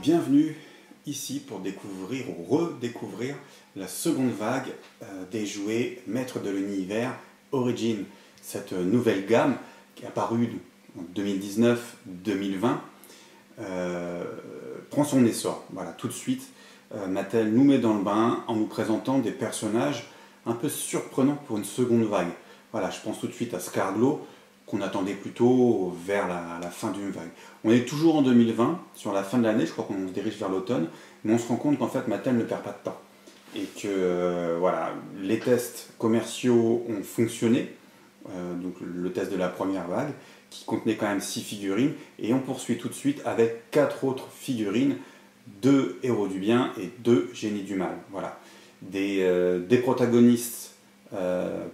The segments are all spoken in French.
bienvenue ici pour découvrir ou redécouvrir la seconde vague des jouets maîtres de l'univers Origin. Cette nouvelle gamme qui est apparue en 2019-2020 prend son essor. Voilà, tout de suite, Mattel nous met dans le bain en nous présentant des personnages un peu surprenants pour une seconde vague. Voilà, je pense tout de suite à Scarglaw, qu'on attendait plutôt vers la fin d'une vague. On est toujours en 2020, sur la fin de l'année, je crois qu'on se dirige vers l'automne, mais on se rend compte qu'en fait Mattel ne perd pas de temps. Et que voilà, les tests commerciaux ont fonctionné, donc le test de la première vague, qui contenait quand même 6 figurines, et on poursuit tout de suite avec 4 autres figurines, 2 héros du bien et 2 génies du mal. Voilà. Des protagonistes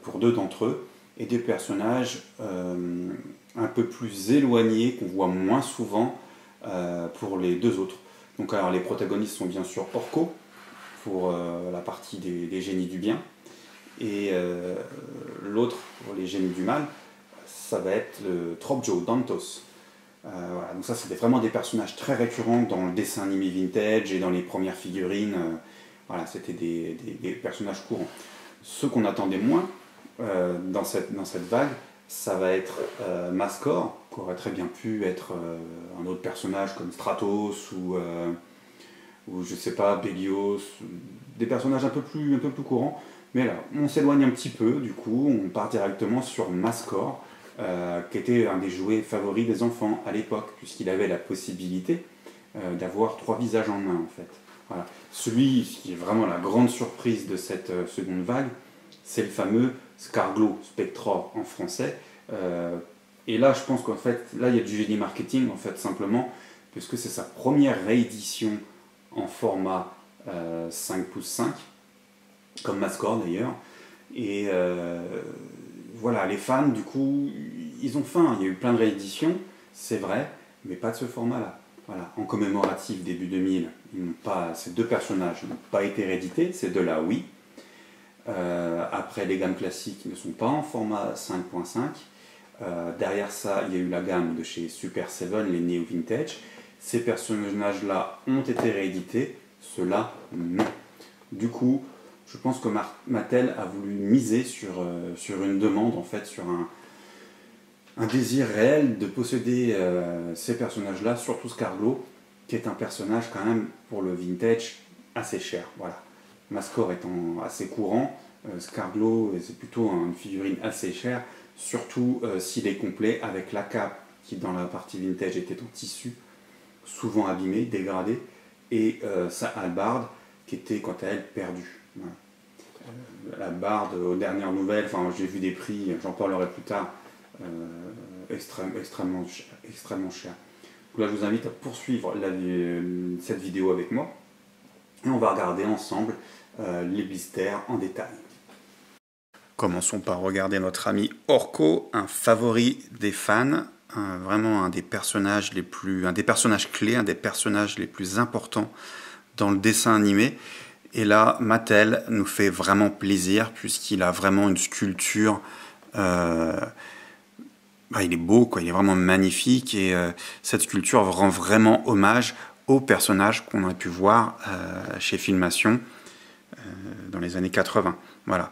pour 2 d'entre eux, et des personnages un peu plus éloignés, qu'on voit moins souvent pour les 2 autres. Donc alors les protagonistes sont bien sûr Orko, pour la partie des génies du bien, et l'autre, pour les génies du mal, ça va être le Tropjo, Dantos. Voilà, donc ça c'était vraiment des personnages très récurrents dans le dessin animé vintage et dans les premières figurines. Voilà, c'était des personnages courants. Ceux qu'on attendait moins, dans cette vague, ça va être Mascor, qui aurait très bien pu être un autre personnage comme Stratos ou je sais pas, Bélios, des personnages un peu plus courants. Mais là, on s'éloigne un petit peu, du coup, on part directement sur Mascor, qui était un des jouets favoris des enfants à l'époque, puisqu'il avait la possibilité d'avoir 3 visages en un, en fait. Voilà. Celui qui est vraiment la grande surprise de cette seconde vague, c'est le fameux Scarglaw, Spectra en français. Et là, je pense qu'en fait, là, il y a du génie marketing, en fait, simplement, puisque c'est sa première réédition en format 5/5, comme Mascor d'ailleurs. Et voilà, les fans, du coup, ils ont faim. Il y a eu plein de rééditions, c'est vrai, mais pas de ce format-là. Voilà, en commémoratif début 2000, ces 2 personnages n'ont pas été réédités, ces 2-là, oui. Après, les gammes classiques ne sont pas en format 5.5. Derrière ça, il y a eu la gamme de chez Super 7, les Neo Vintage. Ces personnages-là ont été réédités, ceux-là, non. Du coup, je pense que Mattel a voulu miser sur une demande, en fait, sur un désir réel de posséder ces personnages-là, surtout Scarglaw, qui est un personnage quand même, pour le vintage, assez cher. Voilà. Mascor étant assez courant, Scarglaw c'est plutôt une figurine assez chère, surtout s'il est complet avec la cape qui dans la partie vintage était en tissu, souvent abîmée, dégradée, et sa hallebarde qui était quant à elle perdue. Voilà. La barde aux dernières nouvelles, enfin j'ai vu des prix, j'en parlerai plus tard, extrêmement cher. Donc là je vous invite à poursuivre cette vidéo avec moi. Et on va regarder ensemble les blisters en détail. Commençons par regarder notre ami Orko, un favori des fans, vraiment un des personnages clés, un des personnages les plus importants dans le dessin animé. Et là, Mattel nous fait vraiment plaisir puisqu'il a vraiment une sculpture. Il est beau, quoi, il est vraiment magnifique et cette sculpture rend vraiment hommage aux personnages qu'on a pu voir chez Filmation dans les années 80. Voilà.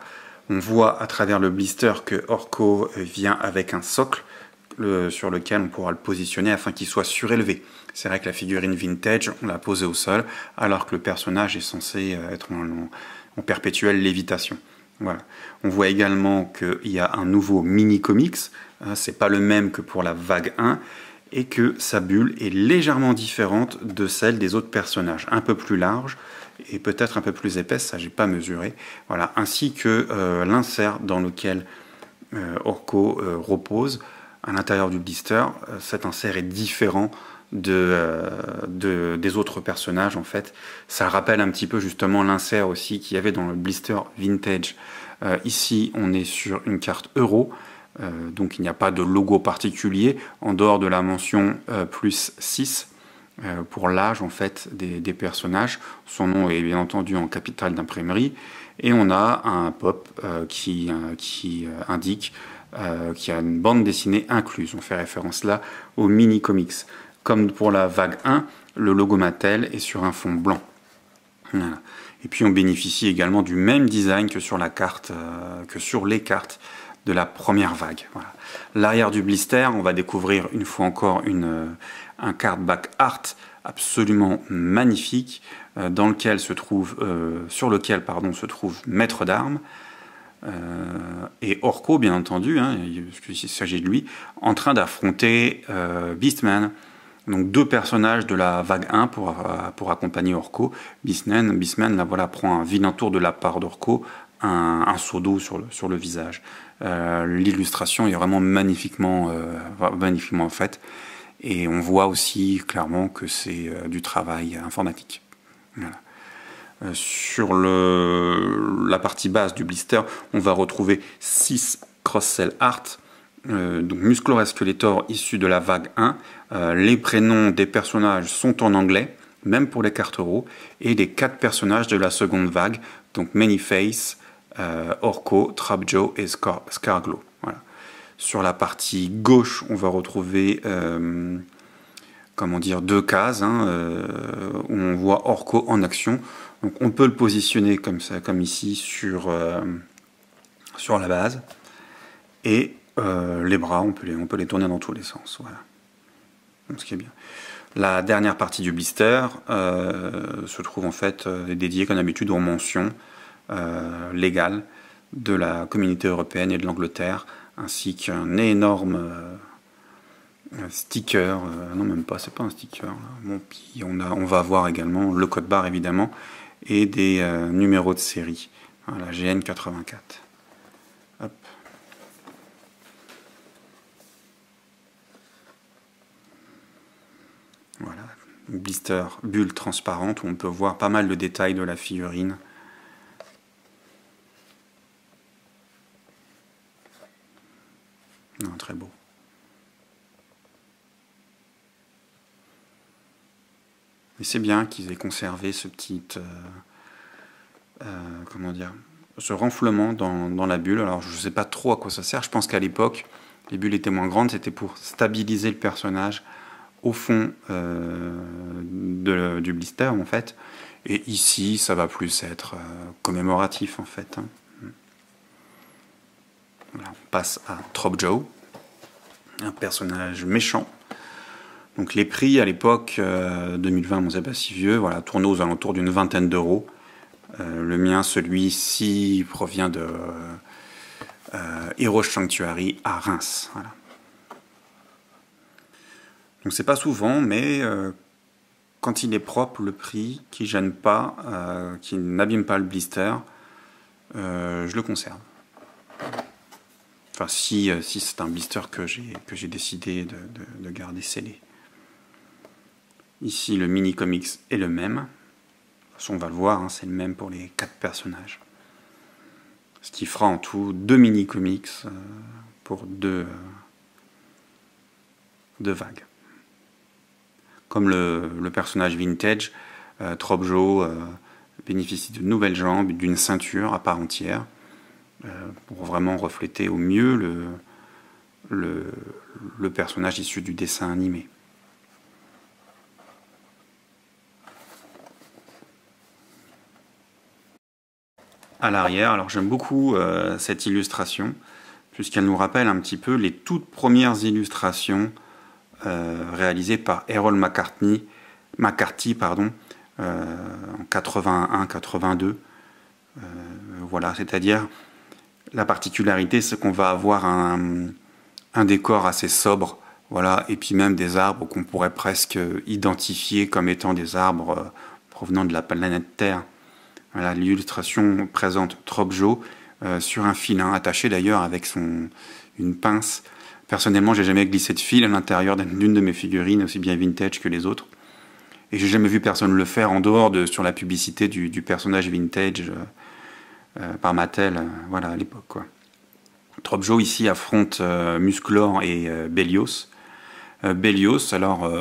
On voit à travers le blister que Orko vient avec un socle sur lequel on pourra le positionner afin qu'il soit surélevé. C'est vrai que la figurine vintage, on l'a posée au sol, alors que le personnage est censé être en perpétuelle lévitation. Voilà. On voit également qu'il y a un nouveau mini-comics, c'est pas le même que pour la vague 1, et que sa bulle est légèrement différente de celle des autres personnages, un peu plus large et peut-être un peu plus épaisse, ça j'ai pas mesuré. Voilà, ainsi que l'insert dans lequel Orko repose à l'intérieur du blister. Cet insert est différent des autres personnages en fait. Ça rappelle un petit peu justement l'insert aussi qu'il y avait dans le blister vintage. Ici on est sur une carte euro. Donc il n'y a pas de logo particulier en dehors de la mention plus 6 pour l'âge en fait des personnages. Son nom est bien entendu en capitale d'imprimerie et on a un pop qui indique qu'il y a une bande dessinée incluse. On fait référence là aux mini comics. comme pour la vague 1, le logo Mattel est sur un fond blanc. Voilà. Et puis on bénéficie également du même design que sur la carte, que sur les cartes de la première vague. Voilà. L'arrière du blister, on va découvrir une fois encore un cardback art absolument magnifique, sur lequel se trouve Maître d'Armes et Orko, bien entendu, hein, il s'agit de lui, en train d'affronter Beastman. Donc deux personnages de la vague 1 pour accompagner Orko. Beastman là, voilà, prend un vilain tour de la part d'Orko, un seau d'eau sur le visage. L'illustration est vraiment magnifiquement faite. Et on voit aussi clairement que c'est du travail informatique. Voilà. Sur la partie basse du blister, on va retrouver 6 cross-cell art, donc Musclor et Skeletor issus de la vague 1. Les prénoms des personnages sont en anglais, même pour les cartes euros, et les 4 personnages de la seconde vague, donc Manyface, Orko, Trapjaw et Scarglaw. Voilà. Sur la partie gauche, on va retrouver deux cases où on voit Orko en action. Donc on peut le positionner comme ça, comme ici sur la base, et les bras, on peut les tourner dans tous les sens. Voilà. Donc, ce qui est bien. La dernière partie du blister se trouve en fait dédiée comme d'habitude aux mentions légales de la communauté européenne et de l'Angleterre, ainsi qu'un énorme sticker, non même pas, c'est pas un sticker. Bon, puis on va avoir également le code barre évidemment et des numéros de série. Voilà, GN84. Hop. Voilà, une blister bulle transparente où on peut voir pas mal de détails de la figurine. Non, très beau. Et c'est bien qu'ils aient conservé ce petit, ce renflement dans la bulle. Alors je ne sais pas trop à quoi ça sert. Je pense qu'à l'époque, les bulles étaient moins grandes. C'était pour stabiliser le personnage au fond du blister en fait. Et ici, ça va plus être commémoratif en fait. Hein. Voilà, on passe à Trapjaw, un personnage méchant. Donc les prix à l'époque, 2020, bon, c'est pas si vieux, voilà, tournent aux alentours d'une vingtaine d'euros. Le mien, celui-ci, provient de Heroes Sanctuary à Reims. Voilà. Donc c'est pas souvent, mais quand il est propre, le prix, qui gêne pas, qui n'abîme pas le blister, je le conserve. Enfin, si c'est un blister que j'ai décidé de garder scellé. Ici, le mini-comics est le même. De toute façon, on va le voir, hein, c'est le même pour les 4 personnages. Ce qui fera en tout 2 mini-comics pour deux vagues. Comme le personnage vintage, Trapjaw bénéficie de nouvelles jambes, d'une ceinture à part entière, pour vraiment refléter au mieux le personnage issu du dessin animé. À l'arrière, alors j'aime beaucoup cette illustration, puisqu'elle nous rappelle un petit peu les toutes premières illustrations réalisées par Errol McCarthy en 81-82. Voilà, c'est-à-dire la particularité, c'est qu'on va avoir un décor assez sobre, voilà, et puis même des arbres qu'on pourrait presque identifier comme étant des arbres provenant de la planète Terre. Voilà, l'illustration présente Trapjaw sur un filin, attaché d'ailleurs avec une pince. Personnellement, j'ai jamais glissé de fil à l'intérieur d'une de mes figurines, aussi bien vintage que les autres. Et j'ai jamais vu personne le faire en dehors sur la publicité du personnage vintage par Mattel, voilà, à l'époque, quoi. Trapjaw ici affronte Musclor et Bélios. Bélios, alors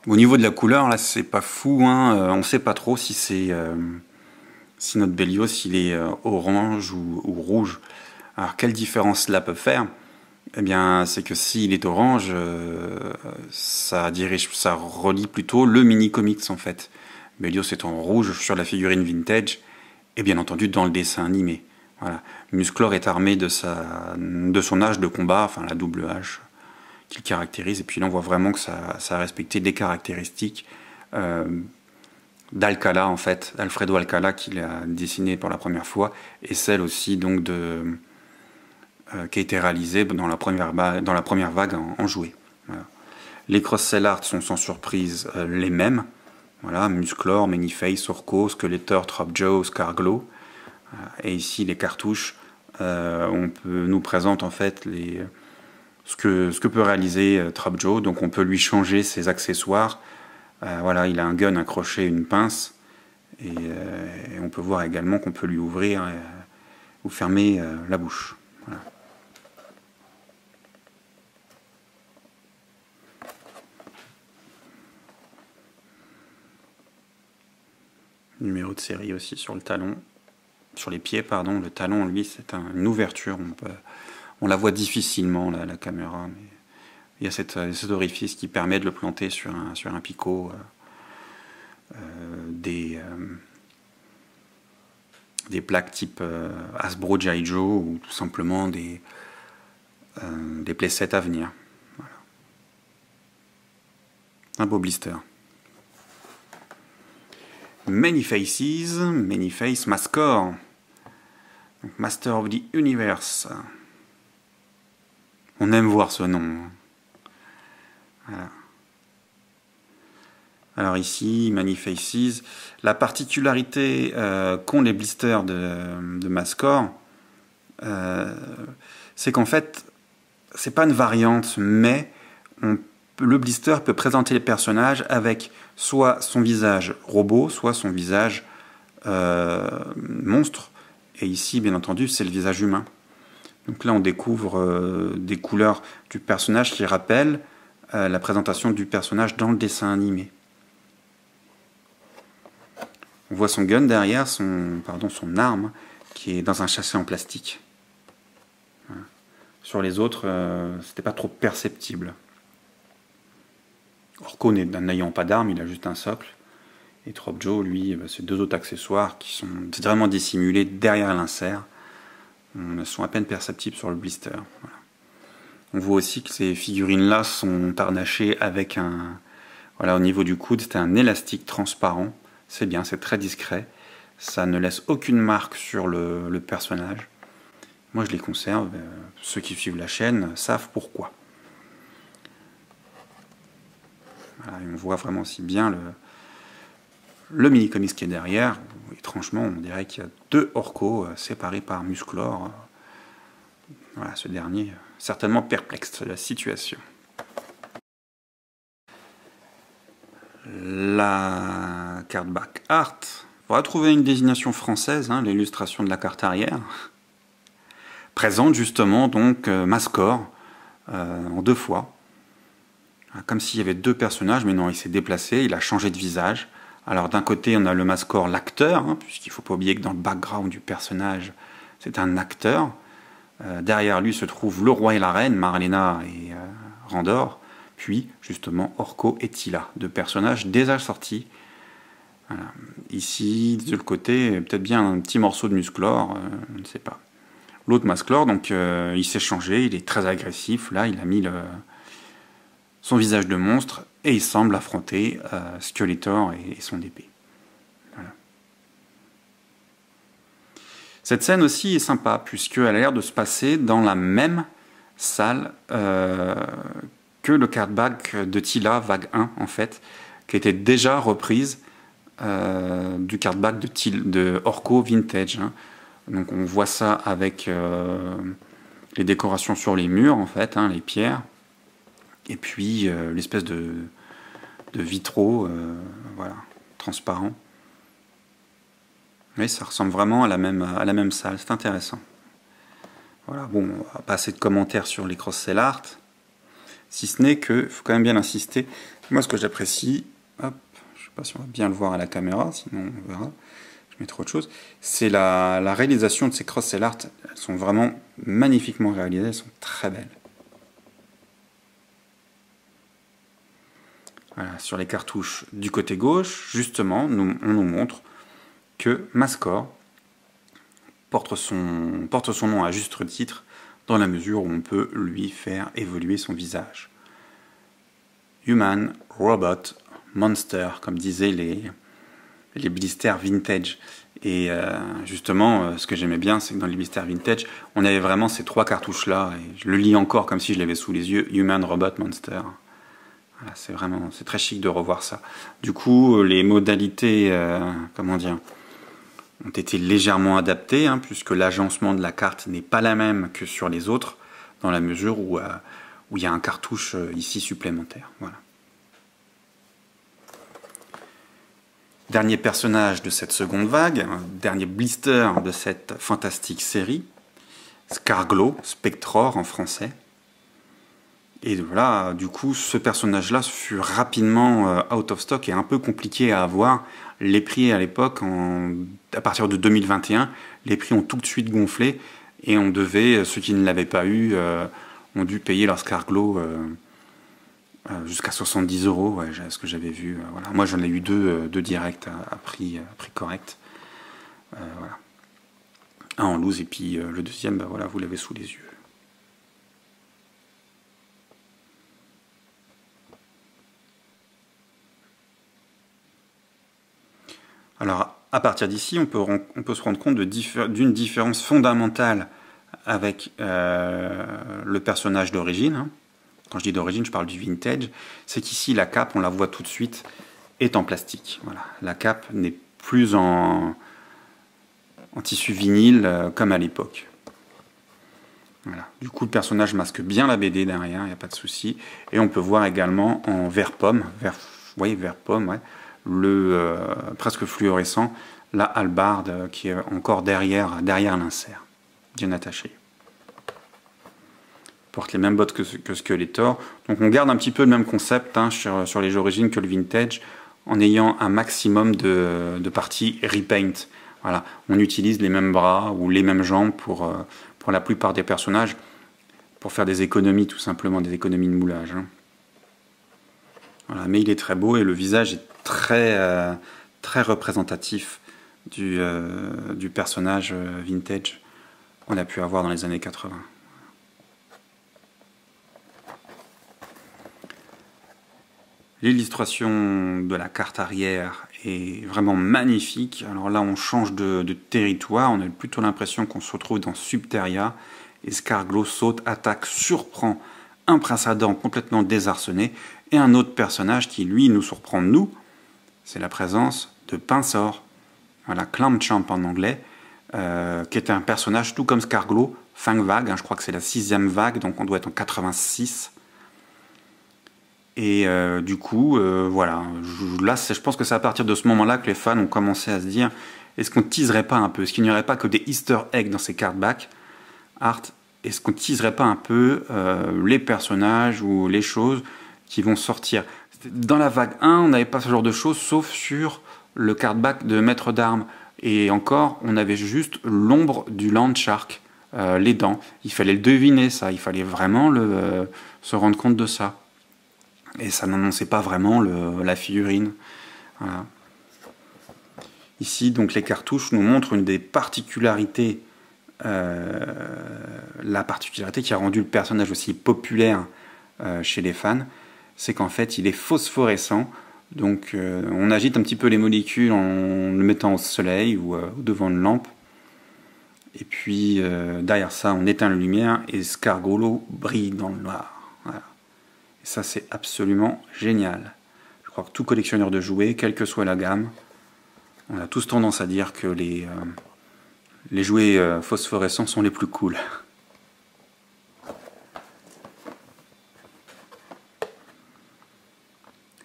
au niveau de la couleur, là, c'est pas fou, hein, on sait pas trop si si notre Bélios il est orange ou rouge. Alors quelle différence cela peut faire? Eh bien, c'est que s'il est orange, ça relie plutôt le mini-comics en fait. Bélios est en rouge sur la figurine vintage, et bien entendu dans le dessin animé. Voilà. Musclor est armé de son hache de combat, enfin la double hache qu'il caractérise, et puis là on voit vraiment que ça a respecté des caractéristiques d'Alcala en fait, Alfredo Alcala qu'il a dessiné pour la première fois, et celle aussi donc qui a été réalisée dans la première vague en jouet. Voilà. Les cross-cell art sont sans surprise les mêmes. Voilà, Musclor, Manyface, Orko, Skeletor, Trapjaw, Scarglaw. Et ici les cartouches nous présente en fait ce que peut réaliser Trapjaw. Donc on peut lui changer ses accessoires. Voilà, il a un gun, un crochet, une pince. Et on peut voir également qu'on peut lui ouvrir ou fermer la bouche. Voilà. Numéro de série aussi sur le talon. Sur les pieds, pardon. Le talon, lui, c'est une ouverture. On la voit difficilement, là, à la caméra. Mais il y a cet orifice qui permet de le planter sur un picot. Des plaques type Hasbro G.I. Joe ou tout simplement des playsets à venir. Voilà. Un beau blister. Manyface Mascor. Donc Master of the Universe. On aime voir ce nom. Voilà. Alors ici, Manyfaces, la particularité qu'ont les blisters de Mascor, c'est qu'en fait, c'est pas une variante, mais le blister peut présenter les personnages avec soit son visage robot, soit son visage monstre. Et ici, bien entendu, c'est le visage humain. Donc là, on découvre des couleurs du personnage qui rappellent la présentation du personnage dans le dessin animé. On voit son gun derrière, son arme, qui est dans un châssis en plastique. Voilà. Sur les autres, c'était pas trop perceptible. Orko n'ayant pas d'arme, il a juste un socle. Et Trapjaw, lui, c'est deux autres accessoires qui sont vraiment dissimulés derrière l'insert. Ils sont à peine perceptibles sur le blister. Voilà. On voit aussi que ces figurines-là sont harnachées avec voilà, au niveau du coude, c'est un élastique transparent. C'est bien, c'est très discret. Ça ne laisse aucune marque sur le personnage. Moi, je les conserve. Ceux qui suivent la chaîne savent pourquoi. Voilà, et on voit vraiment si bien le mini-comics qui est derrière. Étrangement, on dirait qu'il y a deux Orko séparés par Musclor. Voilà, ce dernier, certainement perplexe de la situation. La carte back art. On va trouver une désignation française, hein, l'illustration de la carte arrière. Présente justement donc Mascor en deux fois. Comme s'il y avait deux personnages, mais non, il s'est déplacé, il a changé de visage. Alors d'un côté, on a le Mascor, l'acteur, hein, puisqu'il ne faut pas oublier que dans le background du personnage, c'est un acteur. Derrière lui se trouve le roi et la reine, Marlena et Randor. Puis, justement, Orko et Teela, deux personnages déjà sortis. Voilà. Ici, de l'autre côté, peut-être bien un petit morceau de Musclor, je ne sais pas. L'autre Masclor, donc il s'est changé, il est très agressif. Là, il a mis son visage de monstre et il semble affronter Skeletor et son épée. Voilà. Cette scène aussi est sympa, puisqu'elle a l'air de se passer dans la même salle que le cardback de Teela, vague 1, en fait, qui était déjà reprise du cardback de Orko Vintage. Hein. Donc on voit ça avec les décorations sur les murs, en fait, hein, les pierres, et puis l'espèce de vitraux, voilà, transparents. Mais ça ressemble vraiment à la même salle, c'est intéressant. Voilà, bon, on va pas assez de commentaires sur les cross-cell art, si ce n'est que, il faut quand même bien insister, moi ce que j'apprécie, hop, je sais pas si on va bien le voir à la caméra, sinon on verra, je mettrai autre chose, c'est la réalisation de ces cross-cell art. Elles sont vraiment magnifiquement réalisées, elles sont très belles. Voilà, sur les cartouches du côté gauche, justement, on nous montre que Mascor porte son nom à juste titre, dans la mesure où on peut lui faire évoluer son visage. Human, Robot, Monster, comme disaient les blisters vintage. Et justement, ce que j'aimais bien, c'est que dans les blisters vintage, on avait vraiment ces trois cartouches-là. Et je le lis encore comme si je l'avais sous les yeux. Human, Robot, Monster. Voilà, c'est très chic de revoir ça. Du coup, les modalités, comment dire, ont été légèrement adaptées, hein, puisque l'agencement de la carte n'est pas la même que sur les autres, dans la mesure où il y a un cartouche ici supplémentaire. Voilà. Dernier personnage de cette seconde vague, dernier blister de cette fantastique série, Scarglaw, Spectror en français. Et voilà, du coup, ce personnage-là fut rapidement out of stock et un peu compliqué à avoir. Les prix à l'époque, à partir de 2021, les prix ont tout de suite gonflé et on devait, ceux qui ne l'avaient pas eu, ont dû payer leur Scarglaw jusqu'à 70 €, ouais, ce que j'avais vu. Voilà. Moi, j'en ai eu deux directs à prix correct. Voilà. Un en loose et puis le deuxième, bah, voilà, vous l'avez sous les yeux. Alors, à partir d'ici, on peut se rendre compte d'une différence fondamentale avec le personnage d'origine. Hein. Quand je dis d'origine, je parle du vintage. C'est qu'ici, la cape, on la voit tout de suite, est en plastique. Voilà. La cape n'est plus en tissu vinyle comme à l'époque. Voilà. Du coup, le personnage masque bien la BD derrière, il n'y a pas de souci. Et on peut voir également en vert pomme, vert pomme, ouais, le presque fluorescent, la hallebarde qui est encore derrière l'insert, bien attachée. Porte les mêmes bottes que Skeletor. Donc on garde un petit peu le même concept hein, sur les origines que le vintage, en ayant un maximum de parties repaint. Voilà, on utilise les mêmes bras ou les mêmes jambes pour la plupart des personnages, pour faire des économies, tout simplement, des économies de moulage. Hein. Voilà, mais il est très beau et le visage est très représentatif du personnage vintage qu'on a pu avoir dans les années 80. L'illustration de la carte arrière est vraiment magnifique. Alors là, on change de territoire. On a plutôt l'impression qu'on se retrouve dans Subterria. Et Scarglaw saute, attaque, surprend un prince Adam complètement désarçonné et un autre personnage qui, lui, nous surprend, nous. C'est la présence de Pinsor. Voilà, Clamchamp en anglais, qui est un personnage tout comme Scarglaw, fin vague. Hein, je crois que c'est la 6e vague, donc on doit être en 86. Et du coup, voilà, là, je pense que c'est à partir de ce moment-là que les fans ont commencé à se dire, est-ce qu'on teaserait pas un peu? Est-ce qu'il n'y aurait pas que des easter eggs dans ces card back art? Est-ce qu'on teaserait pas un peu les personnages ou les choses qui vont sortir? Dans la vague 1, on n'avait pas ce genre de choses, sauf sur le card back de Maître d'Armes. Et encore, on avait juste l'ombre du Landshark, les dents. Il fallait le deviner, ça. Il fallait vraiment se rendre compte de ça. Et ça n'annonçait pas vraiment la figurine. Voilà. Ici, donc, les cartouches nous montrent une des particularités, la particularité qui a rendu le personnage aussi populaire chez les fans, c'est qu'en fait, il est phosphorescent. Donc, on agite un petit peu les molécules en le mettant au soleil ou devant une lampe. Et puis, derrière ça, on éteint la lumière et Scarglaw brille dans le noir. Voilà. Et ça, c'est absolument génial. Je crois que tout collectionneur de jouets, quelle que soit la gamme, on a tous tendance à dire que les jouets phosphorescents sont les plus cool.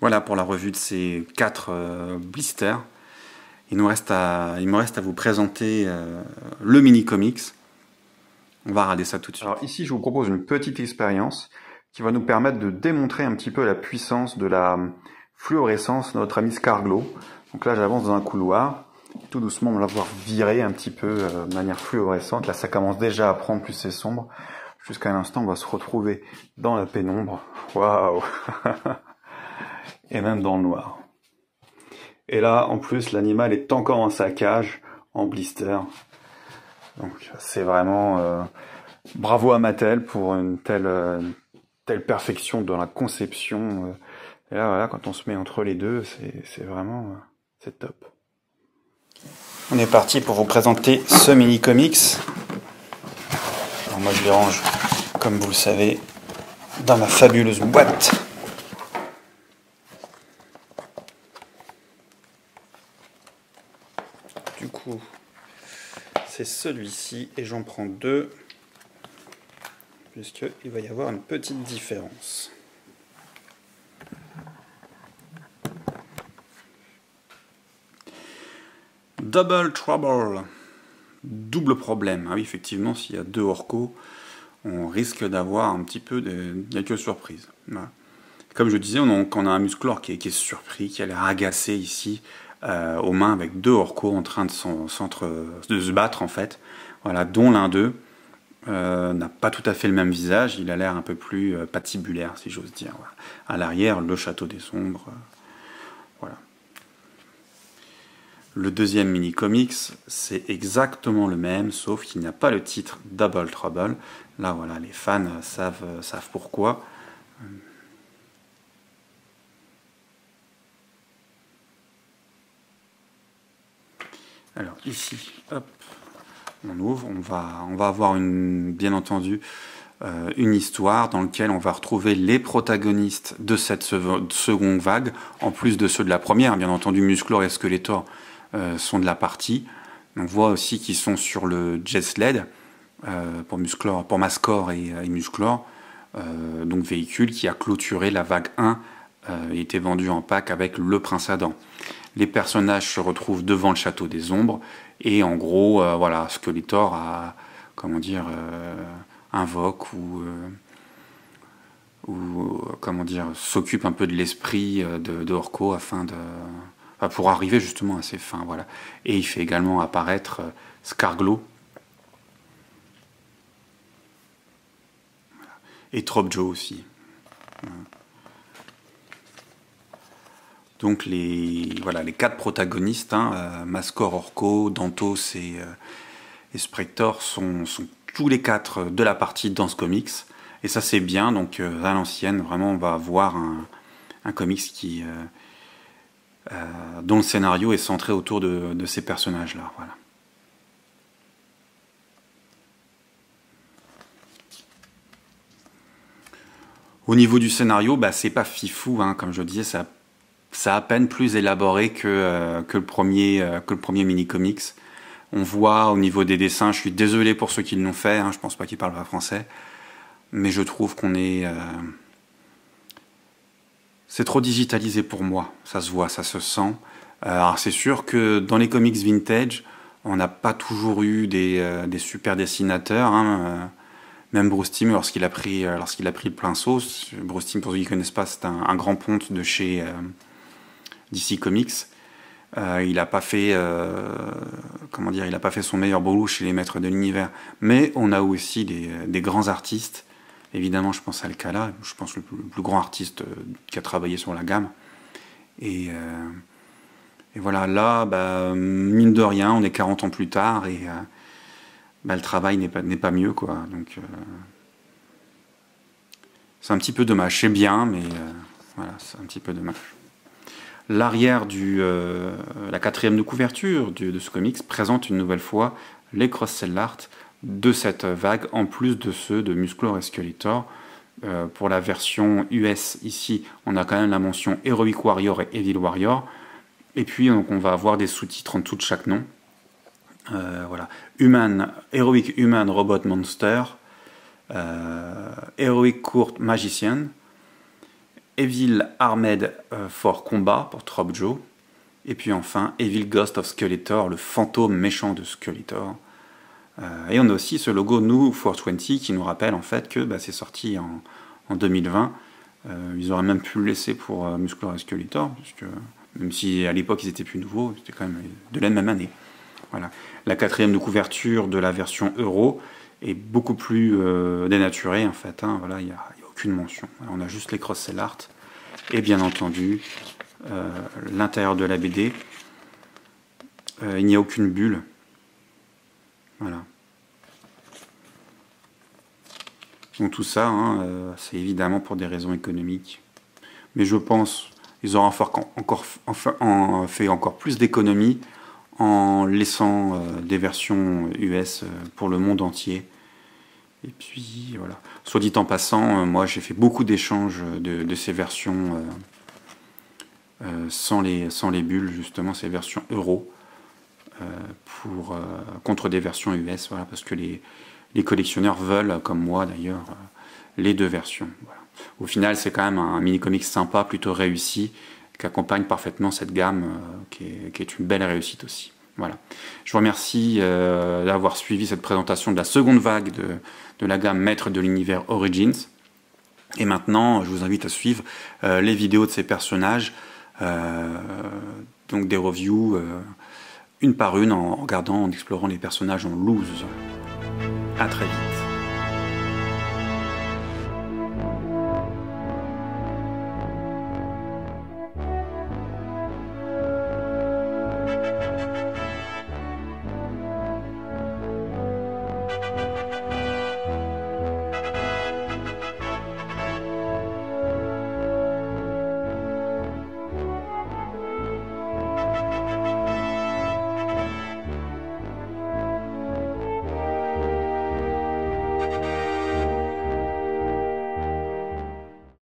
Voilà pour la revue de ces 4 blisters. Il me reste à vous présenter le mini-comics. On va regarder ça tout de suite. Alors ici, je vous propose une petite expérience qui va nous permettre de démontrer un petit peu la puissance de la fluorescence de notre ami Scarglaw. Donc là, j'avance dans un couloir. Tout doucement, on va voir virer un petit peu de manière fluorescente. Là, ça commence déjà à prendre, plus c'est sombre. Jusqu'à l'instant, on va se retrouver dans la pénombre. Waouh! et même dans le noir. Et là, en plus, l'animal est encore en sa cage, en blister. Donc c'est vraiment bravo à Mattel pour une telle perfection dans la conception. Et là, voilà, quand on se met entre les deux, c'est vraiment c'est top. On est parti pour vous présenter ce mini comics. Alors moi je les range, comme vous le savez, dans ma fabuleuse boîte. Du coup, c'est celui-ci et j'en prends deux, puisqu'il va y avoir une petite différence. Double Trouble, double problème. Ah oui, effectivement, s'il y a deux Orco, on risque d'avoir un petit peu quelques surprises. Voilà. Comme je disais, on a un Musclor qui est surpris, qui a l'air agacé ici, aux mains avec deux Orcos en train de se battre en fait. Voilà, dont l'un d'eux n'a pas tout à fait le même visage, il a l'air un peu plus patibulaire, si j'ose dire. Voilà. À l'arrière, le château des sombres. Voilà. Le deuxième mini-comics, c'est exactement le même, sauf qu'il n'y a pas le titre Double Trouble. Là, voilà, les fans savent pourquoi. Alors ici, hop, on ouvre, on va avoir bien entendu une histoire dans laquelle on va retrouver les protagonistes de cette seconde vague, en plus de ceux de la première. Bien entendu, Musclor et Skeletor sont de la partie. On voit aussi qu'ils sont sur le Jet Sled pour Mascor et Musclor, donc véhicule qui a clôturé la vague 1 et était vendu en pack avec le Prince Adam. Les personnages se retrouvent devant le château des ombres et en gros, voilà, Skeletor invoque ou s'occupe un peu de l'esprit de Orko pour arriver justement à ses fins, voilà. Et il fait également apparaître Scarglaw et Tropjo aussi. Voilà. Donc les quatre protagonistes, Mascor, Orko, Dantos et Spector sont tous les quatre de la partie dans ce comics. Et ça c'est bien, donc à l'ancienne, vraiment on va avoir un comics dont le scénario est centré autour de ces personnages-là. Voilà. Au niveau du scénario, c'est pas fifou, comme je disais, ça à peine plus élaboré que le premier mini-comics. On voit au niveau des dessins, je suis désolé pour ceux qui l'ont fait, je pense pas qu'ils parlent pas français, mais je trouve qu'on est... c'est trop digitalisé pour moi, ça se voit, ça se sent. Alors c'est sûr que dans les comics vintage, on n'a pas toujours eu des super dessinateurs, même Bruce Timm, lorsqu'il a pris le plein sauce. Bruce Timm, pour ceux qui ne connaissent pas, c'est un grand ponte de chez DC Comics. Il n'a pas fait il a pas fait son meilleur boulot chez les maîtres de l'univers, mais on a aussi des grands artistes. Évidemment, je pense à Alcala, je pense le plus grand artiste qui a travaillé sur la gamme. Et voilà, là, mine de rien, on est 40 ans plus tard et le travail n'est pas mieux, quoi. Donc c'est un petit peu dommage. C'est bien, mais voilà, c'est un petit peu dommage. L'arrière la quatrième de couverture de ce comics présente une nouvelle fois les cross-cell art de cette vague, en plus de ceux de Musclor et Skeletor. Pour la version US, ici, on a quand même la mention Heroic Warrior et Evil Warrior. Et puis, donc, on va avoir des sous-titres en dessous de chaque nom. Voilà. Heroic Human Robot Monster, Heroic Court Magician, Evil Armed for Combat pour Tropjo, et puis enfin Evil Ghost of Skeletor, le fantôme méchant de Skeletor. Et on a aussi ce logo New 420 qui nous rappelle en fait que c'est sorti en 2020. Ils auraient même pu le laisser pour Musclor et Skeletor, puisque même si à l'époque ils étaient plus nouveaux, c'était quand même de la même année. Voilà. La quatrième de couverture de la version Euro est beaucoup plus dénaturée en fait. Voilà, il n'y a aucune mention. On a juste les cross-cell art et bien entendu l'intérieur de la BD. Il n'y a aucune bulle. Voilà. Donc tout ça, hein, c'est évidemment pour des raisons économiques. Mais je pense qu'ils auront fait encore plus d'économies en laissant des versions US pour le monde entier. Et puis voilà. Soit dit en passant, moi j'ai fait beaucoup d'échanges de ces versions sans les bulles, justement, ces versions euro, contre des versions US, voilà, parce que les collectionneurs veulent, comme moi d'ailleurs, les deux versions. Voilà. Au final, c'est quand même un mini-comics sympa, plutôt réussi, qui accompagne parfaitement cette gamme, qui est une belle réussite aussi. Voilà. Je vous remercie d'avoir suivi cette présentation de la seconde vague de la gamme maître de l'univers Origins. Et maintenant, je vous invite à suivre les vidéos de ces personnages, donc des reviews une par une, en explorant les personnages en loose. À très vite.